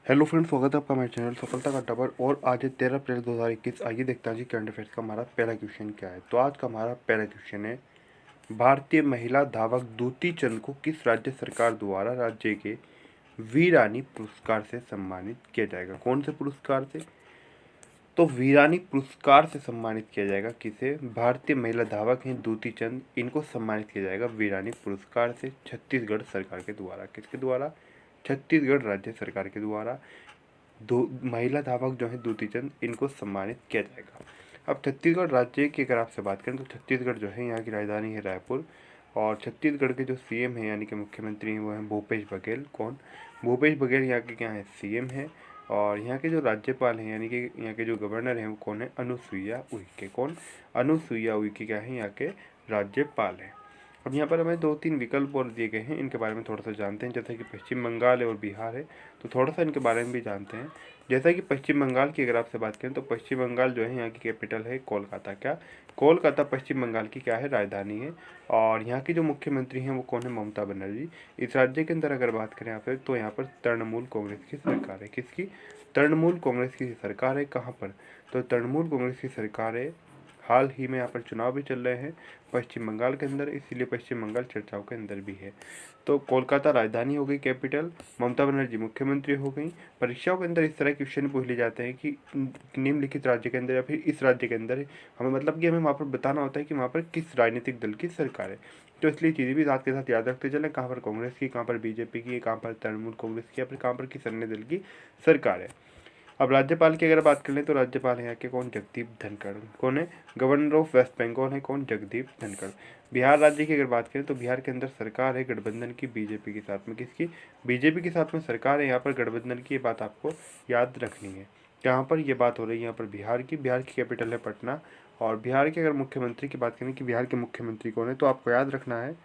Hello friends, स्वागत है आपका हमारे चैनल सफलता का टबर। और आज है 13 अप्रैल 2021। आइए देखते हैं जी करंट अफेयर्स का हमारा पहला क्वेश्चन क्या है। तो आज का हमारा पहला क्वेश्चन है, भारतीय महिला धावक दूती चंद को किस राज्य सरकार द्वारा राज्य के वीरानी पुरस्कार से सम्मानित किया जाएगा। कौन से पुरस्कार से? तो वीरानी पुरस्कार से सम्मानित किया जाएगा। किसे? भारतीय महिला धावक हैं दूती चंद, इनको सम्मानित किया जाएगा वीरानी पुरस्कार से छत्तीसगढ़ सरकार के द्वारा। किसके द्वारा? छत्तीसगढ़ राज्य सरकार के द्वारा दो महिला धावक जो है दूती चंद, इनको सम्मानित किया जाएगा। अब छत्तीसगढ़ राज्य की अगर आपसे बात करें तो छत्तीसगढ़ जो है यहाँ की राजधानी है रायपुर। और छत्तीसगढ़ के जो सीएम हैं यानी कि मुख्यमंत्री हैं वो हैं भूपेश बघेल। कौन? भूपेश बघेल यहाँ के क्या है? सीएम है। और यहाँ के जो राज्यपाल हैं यानी कि यहाँ के जो गवर्नर हैं वो कौन है? अनुसुईया उइके। कौन? अनुसुईया उइके क्या है? यहाँ के राज्यपाल हैं। अब यहाँ पर हमें 2-3 विकल्प और दिए गए हैं, इनके बारे में थोड़ा सा जानते हैं। जैसे कि पश्चिम बंगाल है और बिहार है, तो थोड़ा सा इनके बारे में भी जानते हैं। जैसा कि पश्चिम बंगाल की अगर आपसे बात करें तो पश्चिम बंगाल जो है यहाँ की कैपिटल है कोलकाता। क्या? कोलकाता पश्चिम बंगाल की क्या है? राजधानी है। और यहाँ की जो मुख्यमंत्री हैं वो कौन है? ममता बनर्जी। इस राज्य के अंदर अगर बात करें यहाँ पर तो यहाँ पर तृणमूल कांग्रेस की सरकार है। किसकी? तृणमूल कांग्रेस की सरकार है। कहाँ पर? तो तृणमूल कांग्रेस की सरकार है। हाल ही में यहाँ पर चुनाव भी चल रहे हैं पश्चिम बंगाल के अंदर, इसीलिए पश्चिम बंगाल चर्चाओं के अंदर भी है। तो कोलकाता राजधानी हो गई, कैपिटल। ममता बनर्जी मुख्यमंत्री हो गई। परीक्षाओं के अंदर इस तरह के क्वेश्चन पूछ लिए जाते हैं कि निम्नलिखित राज्य के अंदर या फिर इस राज्य के अंदर हमें मतलब कि हमें वहाँ पर बताना होता है कि वहाँ पर किस राजनीतिक दल की सरकार है। तो इसलिए चीज़ें भी साथ के साथ याद रखते चलें, कहाँ पर कांग्रेस की, कहाँ पर बीजेपी की, कहाँ पर तृणमूल कांग्रेस की, या फिर कहाँ पर किस अन्य दल की सरकार है। अब राज्यपाल की अगर बात कर लें तो राज्यपाल है यहाँ के कौन? जगदीप धनखड़। कौन है? गवर्नर ऑफ वेस्ट बंगाल है कौन? जगदीप धनखड़। बिहार राज्य की अगर बात करें तो बिहार के अंदर सरकार है गठबंधन की बीजेपी के साथ में। किसकी? बीजेपी के साथ में सरकार है यहाँ पर गठबंधन की। ये बात आपको याद रखनी है। यहाँ पर ये बात हो रही है यहाँ पर बिहार की। बिहार की कैपिटल है पटना। और बिहार के अगर मुख्यमंत्री की बात करें कि बिहार के मुख्यमंत्री कौन है, तो आपको याद रखना है,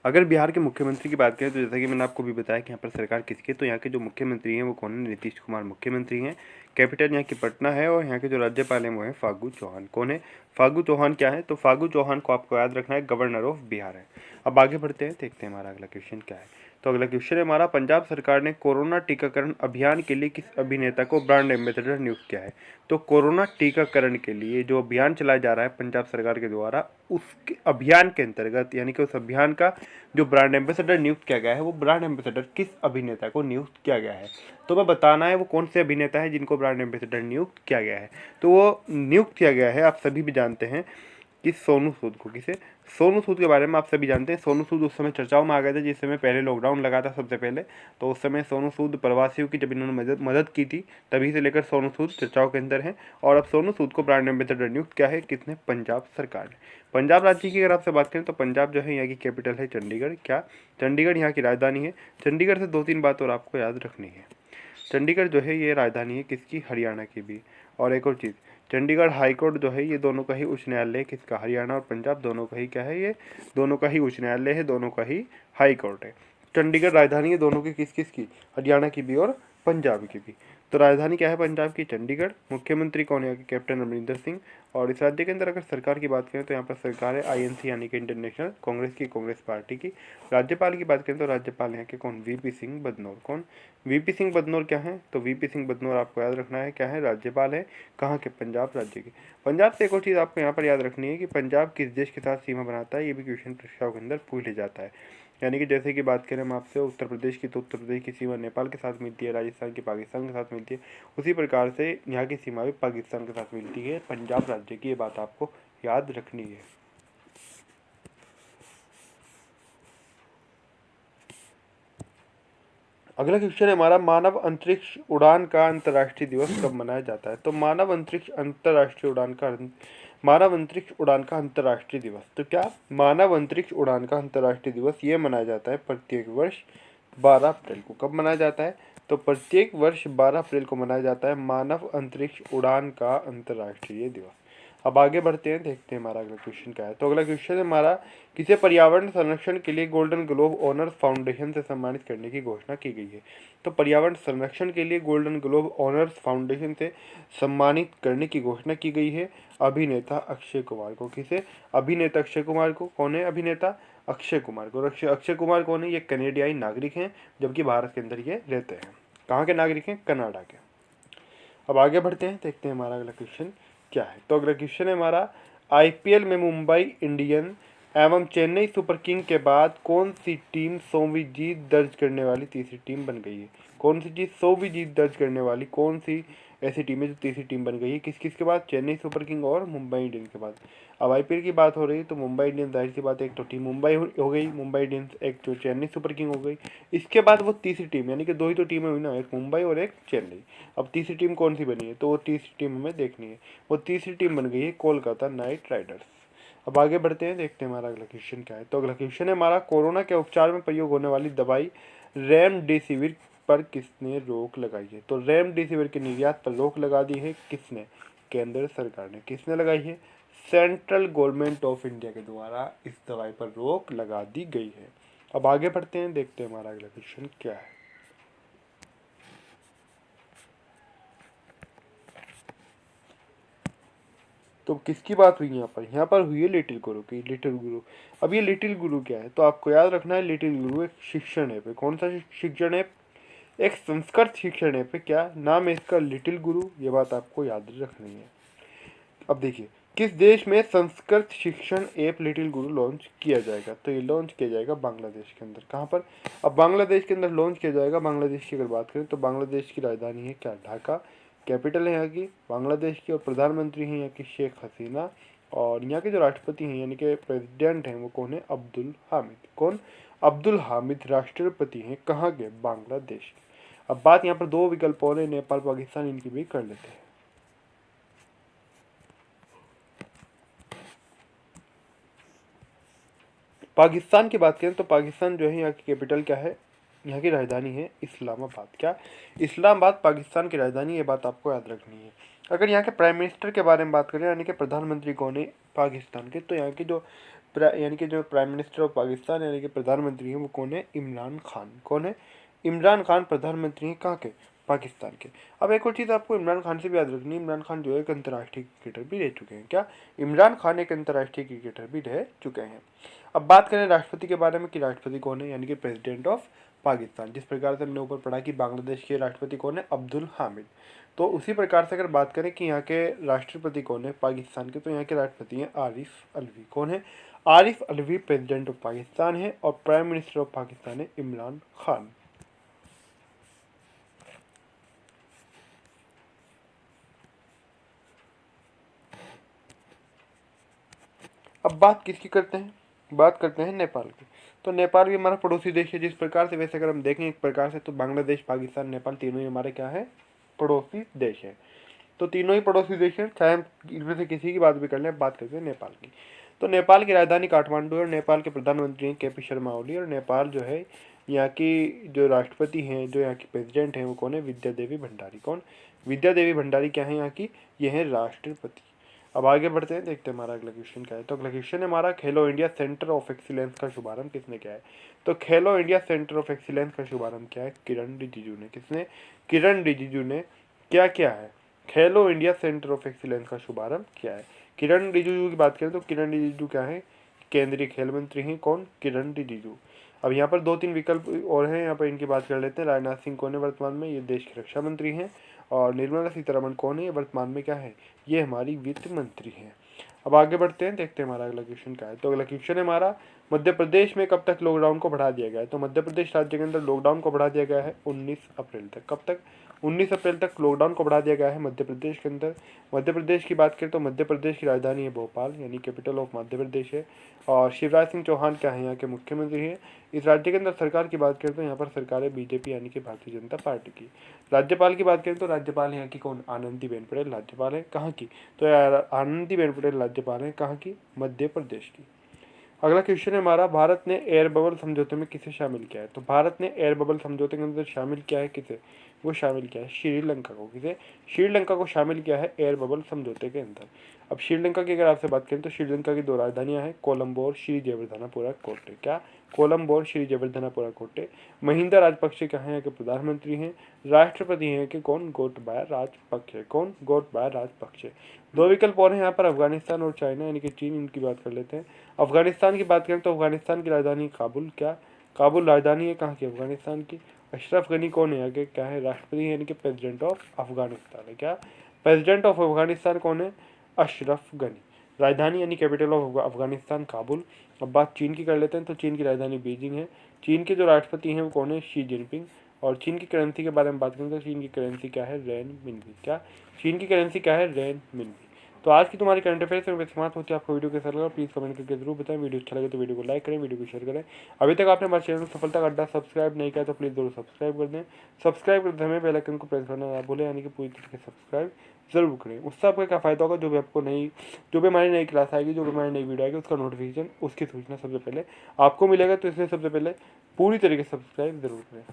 अगर बिहार के मुख्यमंत्री की बात करें तो जैसा कि मैंने आपको भी बताया कि यहाँ पर सरकार किसकी है, तो यहाँ के जो मुख्यमंत्री हैं वो कौन है? नीतीश कुमार मुख्यमंत्री हैं। कैपिटल यहाँ की पटना है। और यहाँ के जो राज्यपाल हैं वो हैं फागू चौहान। कौन है? फागू चौहान क्या है? तो फागू चौहान को आपको याद रखना है, गवर्नर ऑफ बिहार है। अब आगे बढ़ते हैं, देखते हैं हमारा अगला क्वेश्चन क्या है। तो अगला क्वेश्चन है हमारा, पंजाब सरकार ने कोरोना टीकाकरण अभियान के लिए किस अभिनेता को ब्रांड एम्बेसडर नियुक्त किया है। तो कोरोना टीकाकरण के लिए जो अभियान चलाया जा रहा है पंजाब सरकार के द्वारा, उसके अभियान के अंतर्गत यानी कि उस अभियान का जो ब्रांड एम्बेसडर नियुक्त किया गया है, वो ब्रांड एम्बेसडर किस अभिनेता को नियुक्त किया गया है। तो मैं बताना है वो कौन से अभिनेता है जिनको ब्रांड एम्बेसडर नियुक्त किया गया है। तो वो नियुक्त किया गया है, आप सभी भी जानते हैं कि सोनू सूद को। किसे? सोनू सूद के बारे में आप सभी जानते हैं। सोनू सूद उस समय चर्चाओं में आ गए थे जिस समय पहले लॉकडाउन लगा था सबसे पहले। तो उस समय सोनू सूद प्रवासियों की जब इन्होंने मदद की थी, तभी से लेकर सोनू सूद चर्चाओं के अंदर हैं। और अब सोनू सूद को ब्रांड एम्बेसडर नियुक्त किया है किसने? पंजाब सरकार ने। पंजाब राज्य की अगर आपसे बात करें तो पंजाब जो है यहाँ की कैपिटल है चंडीगढ़। क्या? चंडीगढ़ यहाँ की राजधानी है। चंडीगढ़ से 2-3 बात और आपको याद रखनी है। चंडीगढ़ जो है ये राजधानी है किसकी? हरियाणा की भी। और एक और चीज़, चंडीगढ़ हाईकोर्ट जो है ये दोनों का ही उच्च न्यायालय है। किसका? हरियाणा और पंजाब दोनों का ही क्या है? ये दोनों का ही उच्च न्यायालय है, दोनों का ही हाई कोर्ट है। चंडीगढ़ राजधानी है दोनों की, किस किस की? हरियाणा की भी और पंजाब की भी। तो राजधानी क्या है पंजाब की? चंडीगढ़। मुख्यमंत्री कौन है? कैप्टन अमरिंदर सिंह। और इस राज्य के अंदर अगर सरकार की बात करें तो यहाँ पर सरकार है आईएनसी यानी कि इंटरनेशनल कांग्रेस की, कांग्रेस पार्टी की। राज्यपाल की बात करें तो राज्यपाल यहाँ के कौन? वीपी सिंह बदनौर। कौन? वीपी सिंह बदनौर क्या है? तो वीपी सिंह बदनौर आपको याद रखना है क्या है? राज्यपाल है। कहाँ के? पंजाब राज्य के। पंजाब से एक और चीज़ आपको यहाँ पर याद रखनी है कि पंजाब किस देश के साथ सीमा बनाता है, ये भी क्वेश्चन परीक्षाओं के अंदर पूछ लिया जाता है। यानी कि जैसे कि बात करें हम आपसे उत्तर प्रदेश की, तो उत्तर प्रदेश की सीमा नेपाल के साथ मिलती है, राजस्थान की पाकिस्तान के साथ मिलती है। उसी प्रकार से यहाँ की सीमा भी पाकिस्तान के साथ मिलती है पंजाब राज्य की। ये बात आपको याद रखनी है। अगला क्वेश्चन है हमारा, मानव अंतरिक्ष उड़ान का अंतर्राष्ट्रीय दिवस कब मनाया जाता है। तो मानव अंतरिक्ष उड़ान का अंतर्राष्ट्रीय दिवस, तो क्या मानव अंतरिक्ष उड़ान का अंतर्राष्ट्रीय दिवस ये मनाया जाता है प्रत्येक वर्ष 12 अप्रैल को। कब मनाया जाता है? तो प्रत्येक वर्ष 12 अप्रैल को मनाया जाता है मानव अंतरिक्ष उड़ान का अंतर्राष्ट्रीय दिवस। अब आगे बढ़ते हैं, देखते हैं हमारा अगला क्वेश्चन क्या है। तो अगला क्वेश्चन है हमारा, किसे पर्यावरण संरक्षण के लिए गोल्डन ग्लोब ऑनर्स फाउंडेशन से सम्मानित करने की घोषणा की गई है। तो पर्यावरण संरक्षण के लिए गोल्डन ग्लोब ऑनर्स फाउंडेशन से सम्मानित करने की घोषणा की गई है अभिनेता अक्षय कुमार को। किसे? अभिनेता अक्षय कुमार को। कौन है अभिनेता? अक्षय कुमार को। अक्षय कुमार कौन है? ये कनेडियाई नागरिक हैं, जबकि भारत के अंदर ये रहते हैं। कहाँ के नागरिक हैं? कनाडा के। अब आगे बढ़ते हैं, देखते हैं हमारा अगला क्वेश्चन क्या है। तो अगला क्वेश्चन है हमारा, आईपीएल में मुंबई इंडियन एवं चेन्नई सुपर किंग के बाद कौन सी टीम 100वीं जीत दर्ज करने वाली तीसरी टीम बन गई है? कौन सी जीत 100वीं जीत दर्ज करने वाली कौन सी ऐसी टीम है जो तीसरी टीम बन गई है? किस किस के बाद? चेन्नई सुपर किंग और मुंबई इंडियंस के बाद। अब आईपीएल की बात हो रही है तो मुंबई इंडियंस, जाहिर सी बात है, एक तो टीम मुंबई हो गई मुंबई इंडियंस, एक जो चेन्नई सुपर किंग हो गई। इसके बाद वो तीसरी टीम, यानी कि दो ही तो टीमें हुई ना, एक मुंबई और एक चेन्नई। अब तीसरी टीम कौन सी बनी है? तो वो तीसरी टीम हमें देखनी है। वो तीसरी टीम बन गई है कोलकाता नाइट राइडर्स। अब आगे बढ़ते हैं, देखते हैं हमारा अगला क्वेश्चन क्या है। तो अगला क्वेश्चन है हमारा, कोरोना के उपचार में प्रयोग होने वाली दवाई रेमडेसिविर पर किसने रोक लगाई है? तो रेमडेसिविर के निर्यात पर रोक लगा दी है किसने? केंद्र सरकार ने। किसने लगाई है? सेंट्रल गवर्नमेंट ऑफ इंडिया के द्वारा इस दवाई पर रोक लगा दी गई है। अब आगे बढ़ते हैं, देखते हैं हमारा अगला क्वेश्चन क्या है। तो किसकी बात हुई यहाँ पर? यहाँ पर हुई है लिटिल गुरु की। लिटिल गुरु, अब ये लिटिल गुरु क्या है? तो आपको याद रखना है, लिटिल गुरु एक शिक्षण ऐप है। कौन सा शिक्षण ऐप? एक संस्कृत शिक्षण ऐप है। क्या नाम है इसका? लिटिल गुरु। ये बात आपको याद रखनी है। अब देखिए, किस देश में संस्कृत शिक्षण ऐप लिटिल गुरु लॉन्च किया जाएगा? तो ये लॉन्च किया जाएगा बांग्लादेश के अंदर। कहाँ पर? अब बांग्लादेश के अंदर लॉन्च किया जाएगा। बांग्लादेश की अगर बात करें तो बांग्लादेश की राजधानी है क्या? ढाका। कैपिटल है यहाँ की बांग्लादेश की, और प्रधानमंत्री हैं यहाँ की शेख हसीना, और यहाँ के जो राष्ट्रपति हैं यानी कि प्रेसिडेंट हैं वो कौन है? अब्दुल हामिद। कौन? अब्दुल हामिद राष्ट्रपति हैं कहाँ के? बांग्लादेश के। अब बात यहाँ पर दो विकल्प और है, नेपाल पाकिस्तान, इनकी भी कर लेते हैं। पाकिस्तान की बात करें तो पाकिस्तान जो है यहाँ की कैपिटल क्या है? यहाँ की राजधानी है इस्लामाबाद। क्या? इस्लामाबाद पाकिस्तान की राजधानी, ये बात आपको याद रखनी है। अगर यहाँ के प्राइम मिनिस्टर के बारे में बात करें, यानी कि प्रधानमंत्री कौन है पाकिस्तान के, तो यहाँ के जो यानी कि जो प्राइम मिनिस्टर ऑफ पाकिस्तान यानी कि प्रधानमंत्री हैं वो कौन है? इमरान खान। कौन है? इमरान खान प्रधानमंत्री हैं कहाँ के? पाकिस्तान के। अब एक और चीज़ आपको इमरान खान से भी याद रखनी है, इमरान खान जो है एक अंतर्राष्ट्रीय क्रिकेटर भी रह चुके हैं। क्या? इमरान खान एक अंतर्राष्ट्रीय क्रिकेटर भी रह चुके हैं। अब बात करें राष्ट्रपति के बारे में कि राष्ट्रपति कौन है, यानी कि प्रेसिडेंट ऑफ पाकिस्तान। जिस प्रकार से हमने ऊपर पढ़ा कि बांग्लादेश के राष्ट्रपति कौन है? अब्दुल हामिद। तो उसी प्रकार से अगर बात करें कि यहाँ के राष्ट्रपति कौन है पाकिस्तान के, तो यहाँ के राष्ट्रपति हैं आरिफ अलवी। कौन है? आरिफ अलवी प्रेसिडेंट ऑफ पाकिस्तान है, और प्राइम मिनिस्टर ऑफ पाकिस्तान है इमरान खान। अब बात किसकी करते हैं? बात करते हैं नेपाल की। तो नेपाल भी हमारा पड़ोसी देश है। जिस प्रकार से, वैसे अगर हम देखें एक प्रकार से, तो बांग्लादेश, पाकिस्तान, नेपाल तीनों ही हमारे क्या है? पड़ोसी देश है। तो तीनों ही पड़ोसी देश हैं, चाहे हम इनमें से किसी की बात भी कर लें। बात करते हैं नेपाल की। तो नेपाल की राजधानी काठमांडू है, और नेपाल के प्रधानमंत्री हैं केपी शर्मा ओली, और नेपाल जो है यहाँ की जो राष्ट्रपति हैं, जो यहाँ की प्रेसिडेंट हैं वो कौन है? विद्या देवी भंडारी। कौन? विद्या देवी भंडारी क्या है यहाँ की? ये है राष्ट्रपति। अब आगे बढ़ते हैं, देखते हैं हमारा अगला क्वेश्चन क्या है। तो अगला क्वेश्चन है हमारा, खेलो इंडिया सेंटर ऑफ एक्सीलेंस का शुभारंभ किसने किया है? तो खेलो इंडिया सेंटर ऑफ एक्सीलेंस का शुभारंभ किया है किरण रिजिजू ने। किसने? किरण रिजिजू ने क्या किया है? खेलो इंडिया सेंटर ऑफ एक्सीलेंस का शुभारंभ किया है। किरण रिजिजू की बात करें तो किरण रिजिजू क्या है? केंद्रीय खेल मंत्री हैं। कौन? किरण रिजिजू। अब यहाँ पर दो तीन विकल्प और हैं, यहाँ पर इनकी बात कर लेते हैं। राजनाथ सिंह कौन है वर्तमान में? ये देश के रक्षा मंत्री हैं। और निर्मला सीतारमण कौन है? ये वर्तमान में क्या है? ये हमारी वित्त मंत्री हैं। अब आगे बढ़ते हैं, देखते हैं हमारा अगला क्वेश्चन क्या है। तो अगला क्वेश्चन है हमारा, मध्य प्रदेश में कब तक लॉकडाउन को बढ़ा दिया गया है? तो मध्य प्रदेश राज्य के अंदर लॉकडाउन को बढ़ा दिया गया है 19 अप्रैल तक। कब तक? 19 अप्रैल तक लॉकडाउन को बढ़ा दिया गया है मध्य प्रदेश के अंदर। मध्य प्रदेश की बात करें तो मध्य प्रदेश की राजधानी है भोपाल, यानी कैपिटल ऑफ मध्य प्रदेश है। और शिवराज सिंह चौहान क्या है? यहाँ के मुख्यमंत्री हैं। इस राज्य के अंदर सरकार की बात करें तो यहाँ पर सरकार है बीजेपी, यानी कि भारतीय जनता पार्टी की। राज्यपाल की बात करें तो राज्यपाल यहाँ की कौन? आनंदीबेन पटेल राज्यपाल है। कहाँ की? तो यार आनंदीबेन पटेल राज्यपाल है कहाँ की? मध्य प्रदेश की। अगला क्वेश्चन है हमारा, भारत ने एयर बबल समझौते में किसे शामिल किया है? तो भारत ने एयर बबल समझौते के अंदर शामिल किया है किसे? वो शामिल किया है श्रीलंका को। किसे? श्रीलंका को शामिल किया है एयर बबल समझौते के अंदर। अब श्रीलंका की अगर आपसे बात करें तो श्रीलंका की दो राजधानियां हैं, कोलंबो और श्री जयवर्धनापुरा कोटे। क्या? कोलंबो और श्री जयवर्धनापुरा कोटे। महिंदा राजपक्षे कहाँ हैं? के प्रधानमंत्री हैं। राष्ट्रपति हैं कि कौन? गोटबाया राजपक्षे। कौन? गोटबाया राजपक्षे। दो विकल्प और हैं यहाँ पर, अफगानिस्तान और चाइना यानी कि चीन। इनकी बात कर लेते हैं। अफगानिस्तान की बात करें तो अफगानिस्तान की राजधानी काबुल। क्या? काबुल राजधानी है कहाँ की? अफगानिस्तान की। अशरफ गनी कौन है? आगे क्या है? राष्ट्रपति यानी कि प्रेसिडेंट ऑफ अफगानिस्तान है। क्या? प्रेसिडेंट ऑफ अफगानिस्तान कौन है? अशरफ गनी। राजधानी यानी कैपिटल ऑफ अफगानिस्तान काबुल। अब बात चीन की कर लेते हैं तो चीन की राजधानी बीजिंग है। चीन के जो राष्ट्रपति हैं वो कौन है? Xi Jinping. और चीन की करेंसी के बारे में बात करें तो चीन की करेंसी क्या है? रेन मिनबी। क्या? चीन की करेंसी क्या है? रेन मिनबी। तो आज की तुम्हारी करंट अफेयर्स में समाप्त होती है। आपको वीडियो कैसा लगा प्लीज़ कमेंट करके जरूर बताएं। वीडियो अच्छा लगे तो वीडियो को लाइक करें, वीडियो को शेयर करें। अभी तक आपने हमारे चैनल सफलता का अड्डा सब्सक्राइब नहीं किया तो प्लीज़ जरूर सब्सक्राइब कर दें। सब्सक्राइब करते समय बेल आइकन को प्रेस करना ना भूलें, यानी कि पूरी तरीके से सब्सक्राइब जरूर करें। उससे आपका क्या फ़ायदा होगा? जो भी हमारी नई क्लास आएगी, जो भी हमारी नई वीडियो आएगी, उसका नोटिफिकेशन, उसकी सूचना सबसे पहले आपको मिलेगा। तो इसलिए सबसे पहले पूरी तरीके से सब्सक्राइब जरूर करें।